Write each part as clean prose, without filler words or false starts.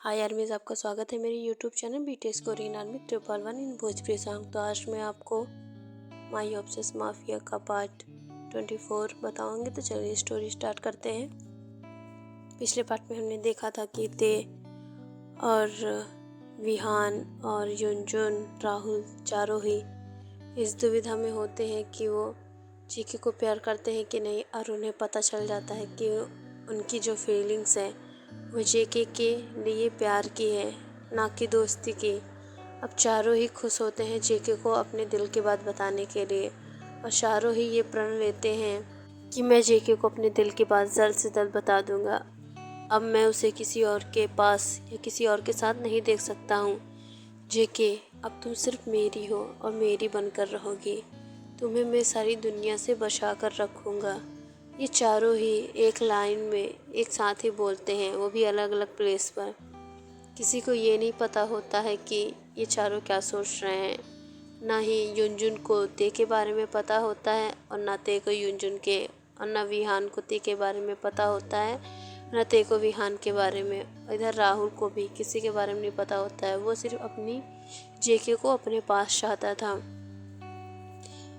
हाय armies, आपका स्वागत है मेरे YouTube channel BTS Korean army 111 इन भोजपुरी सॉन्ग। तो आज मैं आपको माई ऑब्सेस माफिया का पार्ट 24 बताऊंगी। तो चलिए स्टोरी स्टार्ट करते हैं। पिछले पार्ट में हमने देखा था कि ते और विहान और युनजुन राहुल चारों ही इस दुविधा में होते हैं कि वो जीके को प्यार करते हैं कि नहीं, और उन्हें पता चल जाता है कि उनकी जो फीलिंग्स है वो जेके के लिए प्यार की है, ना कि दोस्ती की। अब चारों ही खुश होते हैं जेके को अपने दिल की बात बताने के लिए, और चारों ही ये प्रण लेते हैं कि मैं जेके को अपने दिल की बात जल्द से जल्द बता दूंगा। अब मैं उसे किसी और के पास या किसी और के साथ नहीं देख सकता हूँ। जेके, अब तुम सिर्फ मेरी हो और मेरी बनकर रहोगी। तुम्हें मैं सारी दुनिया से बचा कर रखूँगा। ये चारों ही एक लाइन में एक साथ ही बोलते हैं, वो भी अलग अलग प्लेस पर। किसी को ये नहीं पता होता है कि ये चारों क्या सोच रहे हैं। ना ही युनजुन को ते के बारे में पता होता है, और ना ते को युनजुन के, और ना विहान को ते के बारे में पता होता है, ना ते को विहान के बारे में। इधर राहुल को भी किसी के बारे में नहीं पता होता है। वो सिर्फ अपनी जेके को अपने पास चाहता था।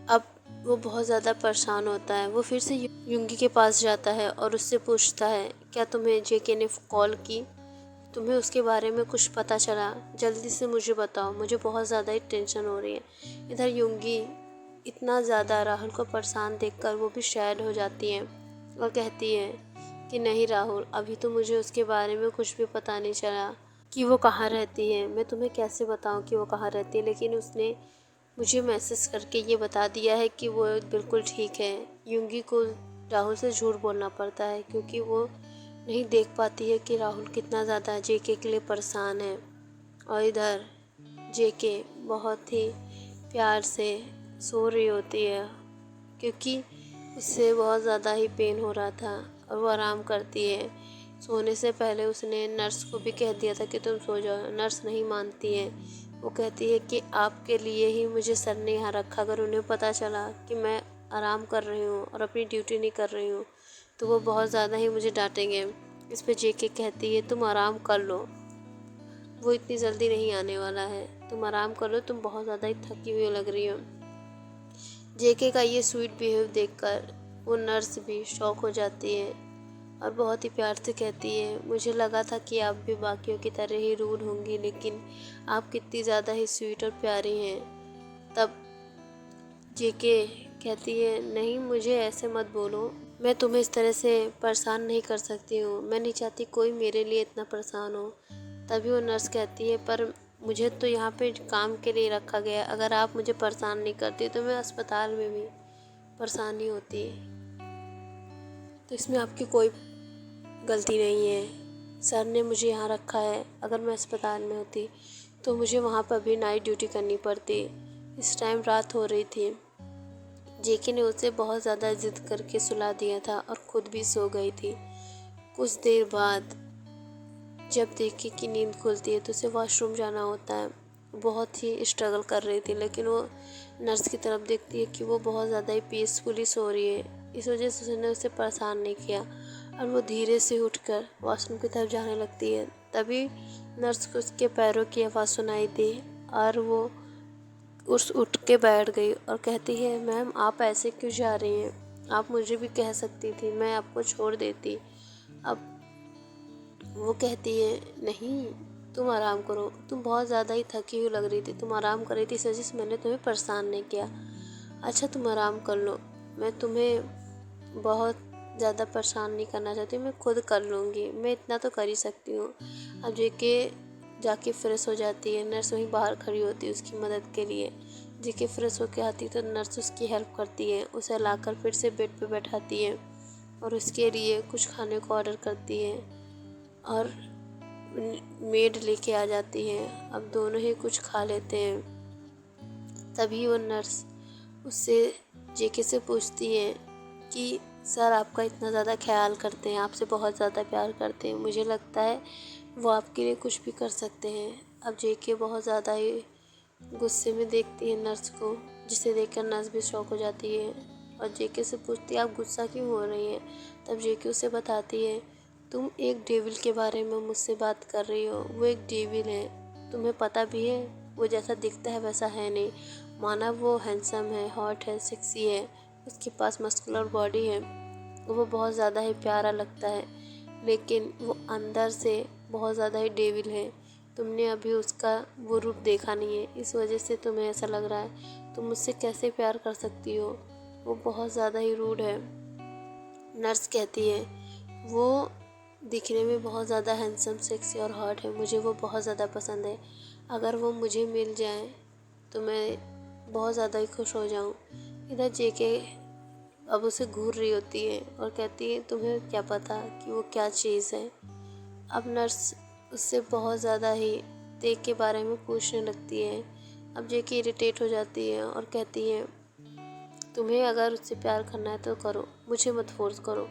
अब वो बहुत ज़्यादा परेशान होता है। वो फिर से युंगी के पास जाता है और उससे पूछता है, क्या तुम्हें जेके ने कॉल की? तुम्हें उसके बारे में कुछ पता चला? जल्दी से मुझे बताओ, मुझे बहुत ज़्यादा ही टेंशन हो रही है। इधर युंगी इतना ज़्यादा राहुल को परेशान देखकर वो भी सैड हो जाती है और कहती है कि नहीं राहुल, अभी तो मुझे उसके बारे में कुछ भी पता नहीं चला कि वो कहाँ रहती है। मैं तुम्हें कैसे बताऊँ कि वो कहाँ रहती है, लेकिन उसने मुझे मैसेज करके ये बता दिया है कि वो बिल्कुल ठीक है। युंगी को राहुल से झूठ बोलना पड़ता है क्योंकि वो नहीं देख पाती है कि राहुल कितना ज़्यादा जेके के लिए परेशान है। और इधर जेके बहुत ही प्यार से सो रही होती है क्योंकि उससे बहुत ज़्यादा ही पेन हो रहा था, और वो आराम करती है। सोने से पहले उसने नर्स को भी कह दिया था कि तुम सो जाओ। नर्स नहीं मानती है। वो कहती है कि आपके लिए ही मुझे सर ने यहाँ रखा। अगर उन्हें पता चला कि मैं आराम कर रही हूँ और अपनी ड्यूटी नहीं कर रही हूँ तो वो बहुत ज़्यादा ही मुझे डांटेंगे। इस पे जेके कहती है, तुम आराम कर लो, वो इतनी जल्दी नहीं आने वाला है। तुम आराम कर लो, तुम बहुत ज़्यादा ही थकी हुई लग रही हो। जेके का ये स्वीट बिहेव देखकर वो नर्स भी शॉक हो जाती है और बहुत ही प्यार से कहती है, मुझे लगा था कि आप भी बाकियों की तरह ही रूड होंगी, लेकिन आप कितनी ज़्यादा ही स्वीट और प्यारी हैं। तब जेके कहती है, नहीं मुझे ऐसे मत बोलो, मैं तुम्हें इस तरह से परेशान नहीं कर सकती हूँ। मैं नहीं चाहती कोई मेरे लिए इतना परेशान हो। तभी वो नर्स कहती है, पर मुझे तो यहाँ पे काम के लिए रखा गया। अगर आप मुझे परेशान नहीं करती तो मैं अस्पताल में भी परेशानी होती। तो इसमें आपकी कोई गलती नहीं है। सर ने मुझे यहाँ रखा है। अगर मैं अस्पताल में होती तो मुझे वहाँ पर भी नाइट ड्यूटी करनी पड़ती। इस टाइम रात हो रही थी। जेके ने उसे बहुत ज़्यादा जिद करके सुला दिया था और खुद भी सो गई थी। कुछ देर बाद जब जेके की नींद खुलती है तो उसे वॉशरूम जाना होता है। बहुत ही स्ट्रगल कर रही थी, लेकिन वो नर्स की तरफ देखती है कि वो बहुत ज़्यादा ही पीसफुली सो रही है। इस वजह से उसने उसे परेशान नहीं किया और वो धीरे से उठकर वॉशरूम की तरफ जाने लगती है। तभी नर्स को उसके पैरों की आवाज़ सुनाई दी और वो उठ के बैठ गई और कहती है, मैम आप ऐसे क्यों जा रही हैं? आप मुझे भी कह सकती थी, मैं आपको छोड़ देती। अब वो कहती है, नहीं तुम आराम करो, तुम बहुत ज़्यादा ही थकी हुई लग रही थी, तुम आराम कर रही थी, इस वजह से मैंने तुम्हें परेशान नहीं किया। अच्छा तुम आराम कर लो, मैं तुम्हें बहुत ज़्यादा परेशान नहीं करना चाहती, मैं खुद कर लूँगी, मैं इतना तो कर ही सकती हूँ। अब जेके जाके फ्रेश हो जाती है। नर्स वहीं बाहर खड़ी होती है उसकी मदद के लिए। जेके फ्रेश होके आती है तो नर्स उसकी हेल्प करती है, उसे लाकर फिर से बेड पे बैठाती है और उसके लिए कुछ खाने को ऑर्डर करती है और मेड लेके आ जाती है। अब दोनों ही कुछ खा लेते हैं। तभी वो नर्स उससे जेके से पूछती है कि सर आपका इतना ज़्यादा ख्याल करते हैं, आपसे बहुत ज़्यादा प्यार करते हैं, मुझे लगता है वो आपके लिए कुछ भी कर सकते हैं। अब जेके बहुत ज़्यादा ही गुस्से में देखती है नर्स को, जिसे देखकर नर्स भी शॉक हो जाती है और जेके से पूछती है, आप गुस्सा क्यों हो रही हैं? तब जेके उसे बताती है तुम एक डेविल के बारे में मुझसे बात कर रही हो। वो एक डेविल है, तुम्हें पता भी है। वो जैसा दिखता है वैसा है नहीं। माना वो हैंडसम है, हॉट है, सेक्सी है, उसके पास मस्कुलर बॉडी है, वो बहुत ज़्यादा ही प्यारा लगता है, लेकिन वो अंदर से बहुत ज़्यादा ही डेविल है। तुमने अभी उसका वो रूप देखा नहीं है, इस वजह से तुम्हें ऐसा लग रहा है। तुम मुझसे कैसे प्यार कर सकती हो? वो बहुत ज़्यादा ही रूड है। नर्स कहती है, वो दिखने में बहुत ज़्यादा हैंडसम, सेक्सी और हॉट है। मुझे वो बहुत ज़्यादा पसंद है। अगर वो मुझे मिल जाए तो मैं बहुत ज़्यादा ही खुश हो जाऊँ। इधर जेके अब उसे घूर रही होती है और कहती है, तुम्हें क्या पता कि वो क्या चीज़ है। अब नर्स उससे बहुत ज़्यादा ही तेग के बारे में पूछने लगती है। अब जेके इरिटेट हो जाती है और कहती है, तुम्हें अगर उससे प्यार करना है तो करो, मुझे मत फोर्स करो।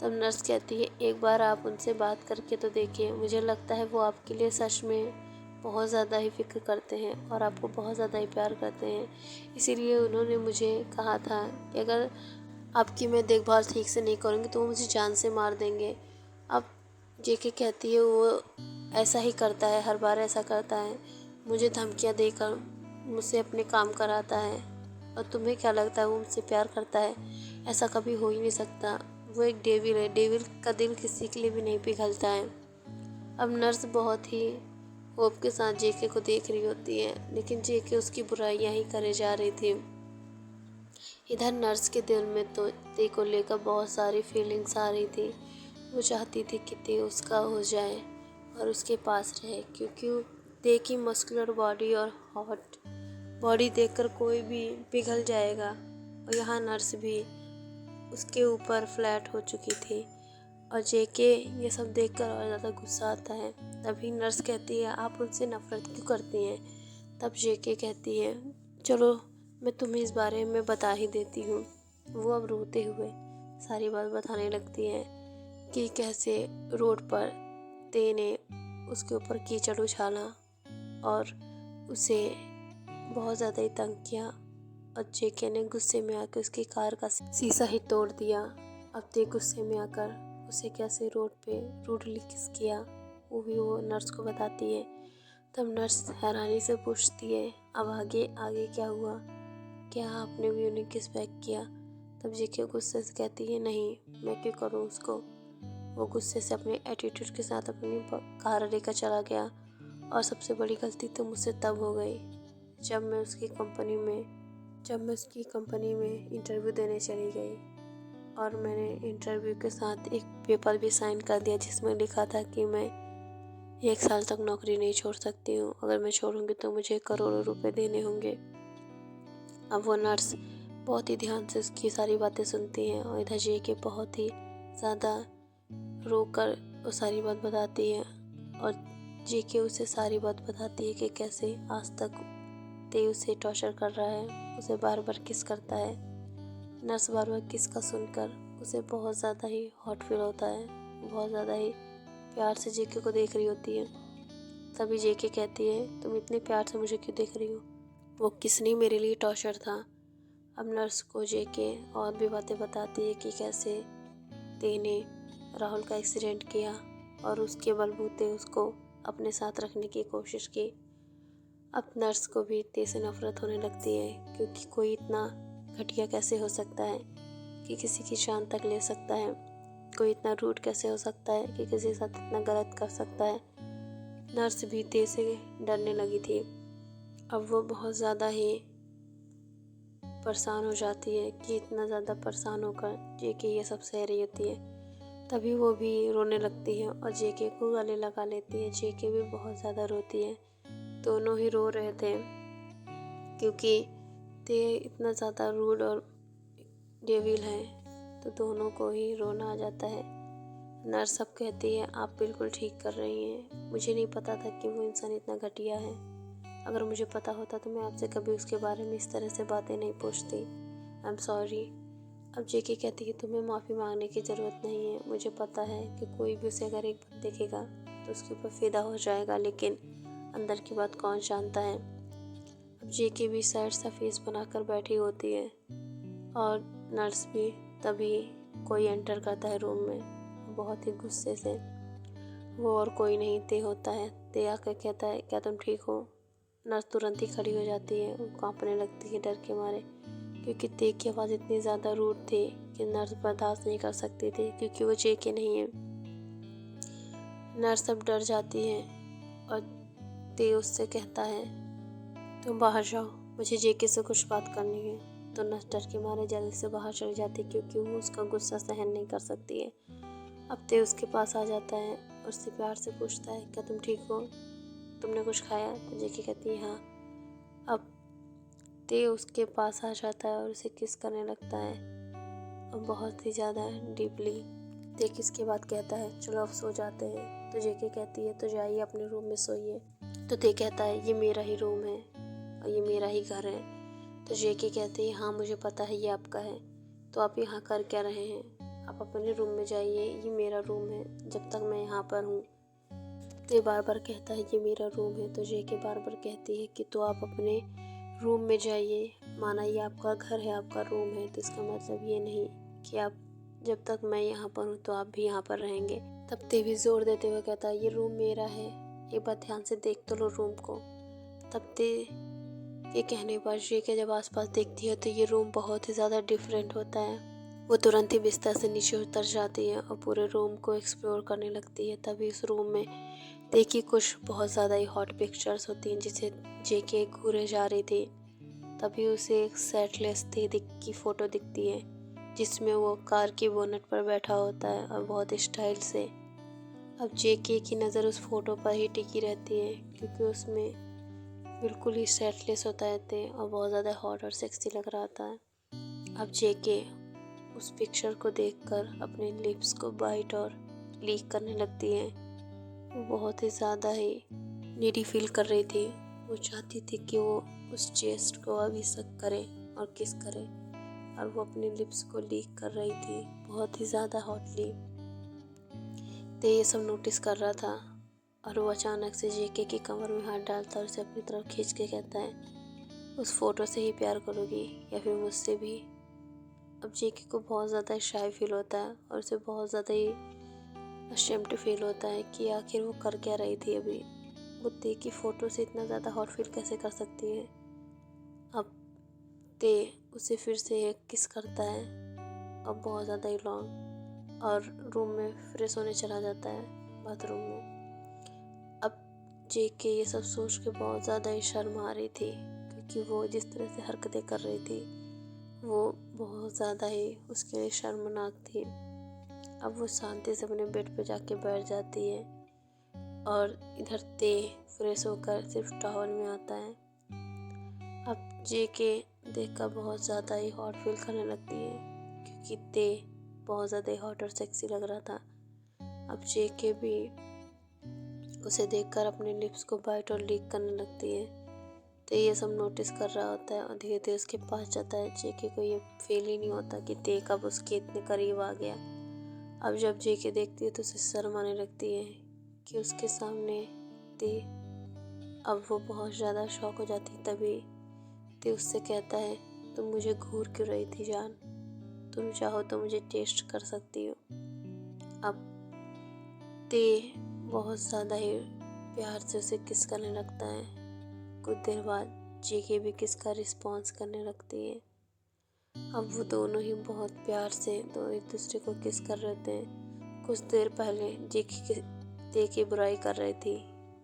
तब नर्स कहती है, एक बार आप उनसे बात करके तो देखिए। मुझे लगता है वो आपके लिए सच में बहुत ज़्यादा ही फिक्र करते हैं और आपको बहुत ज़्यादा ही प्यार करते हैं। इसीलिए उन्होंने मुझे कहा था कि अगर आपकी मैं देखभाल ठीक से नहीं करूँगी तो वो मुझे जान से मार देंगे। अब जेके कहती है, वो ऐसा ही करता है, हर बार ऐसा करता है, मुझे धमकियाँ देकर मुझसे अपने काम कराता है। और तुम्हें क्या लगता है वो मुझसे प्यार करता है? ऐसा कभी हो ही नहीं सकता। वो एक डेविल है, डेविल का दिल किसी के लिए भी नहीं पिघलता है। अब नर्स बहुत ही होप के साथ जेके को देख रही होती है, लेकिन जेके उसकी बुराइयां ही करे जा रही थी। इधर नर्स के दिल में तो ते को लेकर बहुत सारी फीलिंग्स आ रही थी। वो चाहती थी कि ते उसका हो जाए और उसके पास रहे, क्योंकि ते की मस्कुलर बॉडी और हॉट बॉडी देखकर कोई भी पिघल जाएगा। और यहाँ नर्स भी उसके ऊपर फ्लैट हो चुकी थी और जेके ये सब देखकर और ज़्यादा गुस्सा आता है। तभी नर्स कहती है, आप उनसे नफ़रत क्यों करती हैं? तब जेके कहती है, चलो मैं तुम्हें इस बारे में बता ही देती हूँ। वो अब रोते हुए सारी बात बताने लगती है कि कैसे रोड पर ते ने उसके ऊपर कीचड़ उछाला और उसे बहुत ज़्यादा ही तंग किया और जेके ने गुस्से में आकर उसकी कार का शीशा ही तोड़ दिया। अब ते गुस्से में आकर उसे कैसे रोड पे रूडली किस किया वो भी वो नर्स को बताती है। तब नर्स हैरानी से पूछती है, अब आगे आगे क्या हुआ? क्या आपने भी उन्हें किस बैक किया? तब जेके गुस्से से कहती है, नहीं, मैं क्यों करूँ उसको। वो गुस्से से अपने एटीट्यूड के साथ अपनी कार लेकर चला गया। और सबसे बड़ी गलती तो मुझसे तब हो गई जब मैं उसकी कंपनी में इंटरव्यू देने चली गई और मैंने इंटरव्यू के साथ एक पेपर भी साइन कर दिया जिसमें लिखा था कि मैं 1 साल तक नौकरी नहीं छोड़ सकती हूँ। अगर मैं छोड़ूंगी तो मुझे करोड़ों रुपए देने होंगे। अब वो नर्स बहुत ही ध्यान से उसकी सारी बातें सुनती हैं और इधर जेके बहुत ही ज़्यादा रोकर वो सारी बात बताती है और जेके उसे सारी बात बताती है कि कैसे आज तक ते उसे टॉर्चर कर रहा है, उसे बार बार किस करता है। नर्स बार बार किस का सुनकर उसे बहुत ज़्यादा ही हॉट फील होता है, बहुत ज़्यादा ही प्यार से जेके को देख रही होती है। तभी जेके कहती है, तुम इतने प्यार से मुझे क्यों देख रही हो? वो किसने मेरे लिए टॉर्चर था। अब नर्स को जेके और भी बातें बताती है कि कैसे ते ने राहुल का एक्सीडेंट किया और उसके बलबूते उसको अपने साथ रखने की कोशिश की। अब नर्स को भी ते से नफरत होने लगती है, क्योंकि कोई इतना घटिया कैसे हो सकता है कि किसी की जान तक ले सकता है। कोई इतना रूड कैसे हो सकता है कि किसी के साथ इतना गलत कर सकता है। नर्स भी ते से डरने लगी थी। अब वो बहुत ज़्यादा ही परेशान हो जाती है कि इतना ज़्यादा परेशान होकर जेके ये सब सह रही होती है। तभी वो भी रोने लगती है और जेके को गले लगा लेती है। जेके भी बहुत ज़्यादा रोती है। दोनों ही रो रहे थे क्योंकि ते इतना ज़्यादा रूड और डेविल है, तो दोनों को ही रोना आ जाता है। नर्स अब कहती है, आप बिल्कुल ठीक कर रही हैं। मुझे नहीं पता था कि वो इंसान इतना घटिया है। अगर मुझे पता होता तो मैं आपसे कभी उसके बारे में इस तरह से बातें नहीं पूछती। I am sorry. अब जेके कहती है, तुम्हें माफ़ी मांगने की ज़रूरत नहीं है। मुझे पता है कि कोई भी उसे अगर एक बार देखेगा तो उसके ऊपर फिदा हो जाएगा, लेकिन अंदर की बात कौन जानता है। अब जेके भी सैड सा फेस बनाकर बैठी होती है और नर्स भी। तभी कोई एंटर करता है रूम में। बहुत ही गुस्से से। वो और कोई नहीं ते होता है। ते आकर कहता है, क्या तुम ठीक हो? नर्स तुरंत ही खड़ी हो जाती है। वो कांपने लगती है डर के मारे, क्योंकि ते की आवाज़ इतनी ज़्यादा रूड थी कि नर्स बर्दाश्त नहीं कर सकती थी, क्योंकि वो जेके नहीं है। नर्स अब डर जाती है और ते उससे कहता है, तुम बाहर जाओ, मुझे जेके से कुछ बात करनी है। तो नर्स डर के मारे जल्दी से बाहर चली जाती है, क्योंकि वो उसका गुस्सा सहन नहीं कर सकती है। अब ते उसके पास आ जाता है और उससे प्यार से पूछता है, क्या तुम ठीक हो? तुमने कुछ खाया? तो जेके कहती है, हाँ। अब ते उसके पास आ जाता है और उसे किस करने लगता है, और बहुत ही ज़्यादा डीपली। ते किस के बाद कहता है, चलो अब सो जाते हैं। तो जेके कहती है, तो जाइए अपने रूम में सोइए। तो ते कहता है, ये मेरा ही रूम है और ये मेरा ही घर है। तो जेके कहती है, हाँ मुझे पता है ये आपका है, तो आप यहाँ कर क्या रहे हैं? आप अपने रूम में जाइए, ये मेरा रूम है जब तक मैं यहाँ पर हूँ। ते बार बार कहता है, ये मेरा रूम है। तो जेके बार बार कहती है कि तो आप अपने रूम में जाइए, माना ये आपका घर है, आपका रूम है, तो इसका मतलब ये नहीं कि आप जब तक मैं यहाँ पर हूँ तो आप भी यहाँ पर रहेंगे। तब ते भी जोर देते हुए कहता है, ये रूम मेरा है, एक बार ध्यान से देख तो लो रूम को। तब ते के कहने पर जेके जब आसपास देखती है तो ये रूम बहुत ही ज़्यादा डिफरेंट होता है। वो तुरंत ही बिस्तर से नीचे उतर जाती है और पूरे रूम को एक्सप्लोर करने लगती है। तभी उस रूम में देखी कुछ बहुत ज़्यादा ही हॉट पिक्चर्स होती हैं, जिसे जेके घूरे जा रही थी। तभी उसे एक सेटलेस थे की फ़ोटो दिखती है, जिसमें वो कार की बोनट पर बैठा होता है और बहुत स्टाइल से। अब जेके की नज़र उस फोटो पर ही टिकी रहती है, क्योंकि उसमें बिल्कुल ही सेटलेस होता है ते और बहुत ज़्यादा हॉट और सेक्सी लग रहा था। अब जेके उस पिक्चर को देखकर अपने लिप्स को बाइट और लीक करने लगती है। वो बहुत ही ज़्यादा ही नीडी फील कर रही थी। वो चाहती थी कि वो उस चेस्ट को अभी सक करे और किस करे, और वो अपने लिप्स को लीक कर रही थी बहुत ही ज़्यादा हॉटली। ते ये सब नोटिस कर रहा था और वो अचानक से जेके की कमर में हाथ डालता और उसे अपनी तरफ खींच के कहता है, उस फोटो से ही प्यार करोगी या फिर मुझसे भी? अब जेके को बहुत ज़्यादा शाय फील होता है और उसे बहुत ज़्यादा ही अशेम्ड फील होता है कि आखिर वो कर क्या रही थी अभी। वो ते की फ़ोटो से इतना ज़्यादा हॉट फील कैसे कर सकती है। अब ते उसे फिर से एक किस करता है, अब बहुत ज़्यादा ही लॉन्ग, और रूम में फ्रेश होने चला जाता है बाथरूम में। अब जेके ये सब सोच के बहुत ज़्यादा ही शर्म आ रही थी, क्योंकि वो जिस तरह से हरकतें कर रही थी वो बहुत ज़्यादा ही उसके लिए शर्मनाक थी। अब वो शांति से अपने बेड पे जाके बैठ जाती है और इधर ते फ्रेश होकर सिर्फ टॉवल में आता है। अब जेके देखकर बहुत ज़्यादा ही हॉट फील करने लगती है, क्योंकि ते बहुत ज़्यादा ही हॉट और सेक्सी लग रहा था। अब जेके भी उसे देखकर अपने लिप्स को बाइट और लीक करने लगती है। तो ये सब नोटिस कर रहा होता है और धीरे धीरे उसके पास जाता है। जेके को ये फील ही नहीं होता कि ते कब उसके इतने करीब आ गया। अब जब जेके देखती है तो उसे शर्म आने लगती है कि उसके सामने ते। अब वो बहुत ज़्यादा शॉक हो जाती है। तभी ते उससे कहता है, तुम मुझे घूर क्यों रही थी जान? तुम चाहो तो मुझे टेस्ट कर सकती हो। अब ते बहुत ज़्यादा ही प्यार से उसे किस करने लगता है। कुछ देर बाद जेके भी किस का रिस्पॉन्स करने लगती है। अब वो दोनों ही बहुत प्यार से दो एक दूसरे को किस कर रहे थे। कुछ देर पहले जेके ते की बुराई कर रही थी,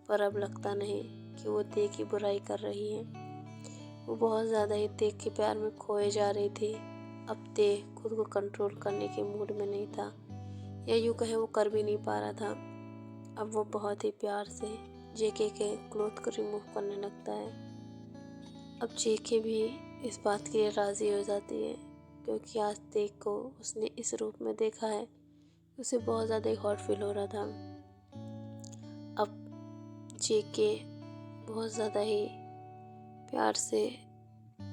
पर अब लगता नहीं कि वो ते की बुराई कर रही है। वो बहुत ज़्यादा ही ते के प्यार में खोए जा रही थी। अब ते खुद को कंट्रोल करने के मूड में नहीं था, या यूँ कहें वो कर भी नहीं पा रहा था। अब वो बहुत ही प्यार से जेके के क्लोथ को रिमूव करने लगता है। अब जेके भी इस बात के लिए राज़ी हो जाती है, क्योंकि आज ते को उसने इस रूप में देखा है। उसे बहुत ज़्यादा ही हॉट फील हो रहा था। अब जेके बहुत ज़्यादा ही प्यार से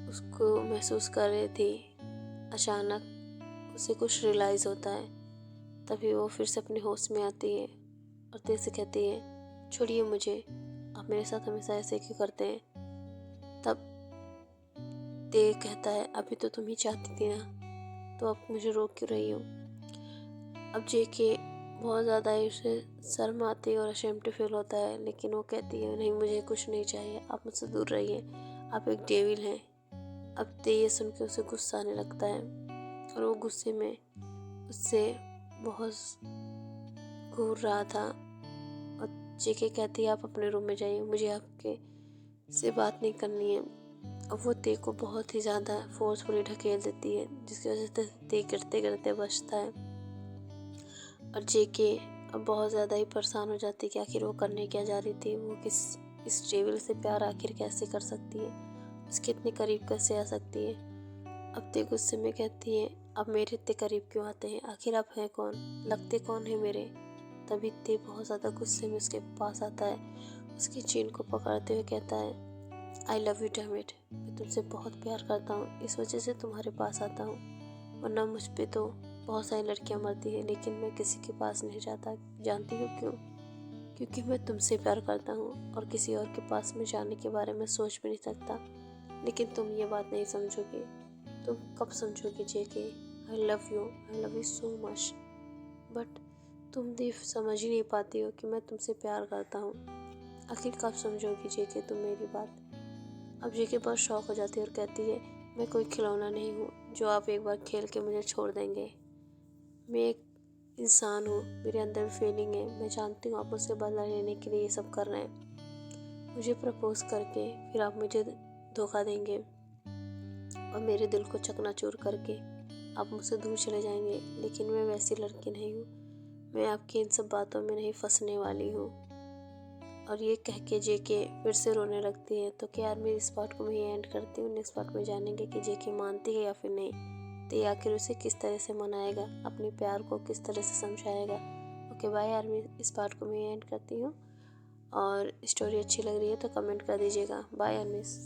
उसको महसूस कर रही थी। अचानक उसे कुछ रियलाइज़ होता है। तभी वो फिर से अपने होश में आती है और ते से कहती है, छोड़िए मुझे, आप मेरे साथ हमेशा ऐसे क्यों करते हैं? तब ते कहता है, अभी तो तुम ही चाहती थी ना, तो अब मुझे रोक क्यों रही हो? अब जेके बहुत ज़्यादा ही उसे शर्म आती है और अशेम्ड फील होता है, लेकिन वो कहती है नहीं, मुझे कुछ नहीं चाहिए, आप मुझसे दूर रहिए, आप एक डेविल हैं। अब तो ये सुन के उसे गुस्सा आने लगता है और वो गुस्से में उससे बहुत घूर रहा था। और जेके कहती है आप अपने रूम में जाइए, मुझे आपके से बात नहीं करनी है। अब वो ते को बहुत ही ज़्यादा फोर्सफुली ढकेल देती है, जिसकी वजह से ते गिरते गिरते बचता है। और जेके अब बहुत ज़्यादा ही परेशान हो जाती है कि आखिर वो करने क्या जा रही थी, वो इस डेविल से प्यार आखिर कैसे कर सकती है, उसके इतने करीब कैसे आ सकती है। अब ते गुस्से में कहती है अब मेरे इतने करीब क्यों आते हैं, आखिर आप हैं कौन, लगते कौन है मेरे। तभी ते बहुत ज़्यादा गुस्से में उसके पास आता है, उसकी चीन को पकड़ते हुए कहता है आई लव यू डैम इट, मैं तुमसे बहुत प्यार करता हूँ, इस वजह से तुम्हारे पास आता हूँ, वरना मुझ पे तो बहुत सारी लड़कियां मरती हैं, लेकिन मैं किसी के पास नहीं जाता। जानती हो क्यों? क्योंकि मैं तुमसे प्यार करता हूँ और किसी और के पास में जाने के बारे में सोच भी नहीं सकता। लेकिन तुम ये बात नहीं समझोगे, तुम कब समझोगे JK, I love you so much, but तुम देव समझ ही नहीं पाती हो कि मैं तुमसे प्यार करता हूँ। आखिर कब समझोगी जेके तुम मेरी बात। अब जेके बहुत शौक हो जाती है और कहती है मैं कोई खिलौना नहीं हूँ जो आप एक बार खेल के मुझे छोड़ देंगे। मैं एक इंसान हूँ, मेरे अंदर फीलिंग है, मैं जानती हूँ आप मुझसे बदला लेने के लिए ये सब कर रहे हैं। मुझे प्रपोज करके फिर आप मुझे धोखा देंगे और मेरे दिल को चकनाचूर करके आप मुझसे दूर चले जाएंगे, लेकिन मैं वैसी लड़की नहीं हूँ, मैं आपकी इन सब बातों में नहीं फंसने वाली हूँ। और ये कह के जेके फिर से रोने लगती है। तो क्या यार, मैं इस पार्ट को मैं एंड करती हूँ, नेक्स्ट पार्ट में जानेंगे कि जेके मानती है या फिर नहीं, तो ये आखिर उसे किस तरह से मनाएगा, अपने प्यार को किस तरह से समझाएगा। ओके बाय यार, मैं इस पार्ट को मैं एंड करती हूँ। और स्टोरी अच्छी लग रही है तो कमेंट कर दीजिएगा। बाय यार मिस।